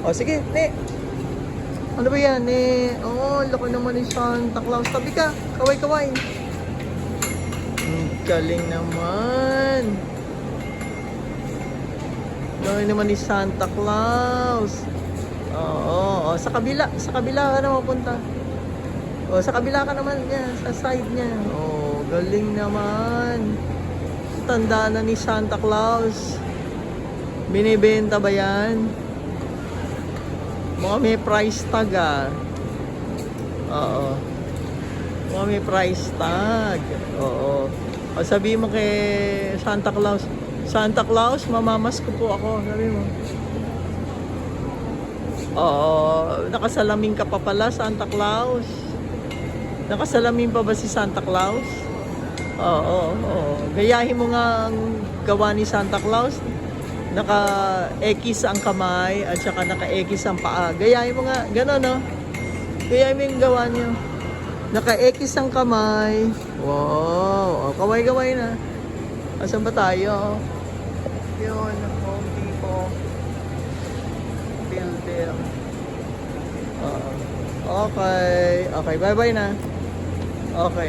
O, sige, ne. Ano ba yan, ne? Oh, laki naman ni Santa Claus. Tabi ka, kaway-kaway. Galing naman. Laki naman ni Santa Claus. Oo, sa kabila ka na mapunta. O, sa kabila ka naman yan, sa side niya. Oh, galing naman. Tanda na ni Santa Claus. Binibenta ba yan? Mga may price tag ah. Oo. Mga may price tag. Oo. O, sabihin mo kay Santa Claus, Santa Claus, mamamas ko po ako. Sabi mo. Oo. Nakasalamin ka pa pala, Santa Claus. Nakasalamin pa ba si Santa Claus? Oo. Gayahin mo nga ang gawa ni Santa Claus. Naka-X ang kamay at saka naka-X ang paa. Gayahin mo nga, gano'n no? Gayahin mo yung gawa niyo. Naka-X ang kamay. Wow, kaway-kaway na. Asan ba tayo? Yun, Home Depot. Builder. Okay, bye-bye na. Okay,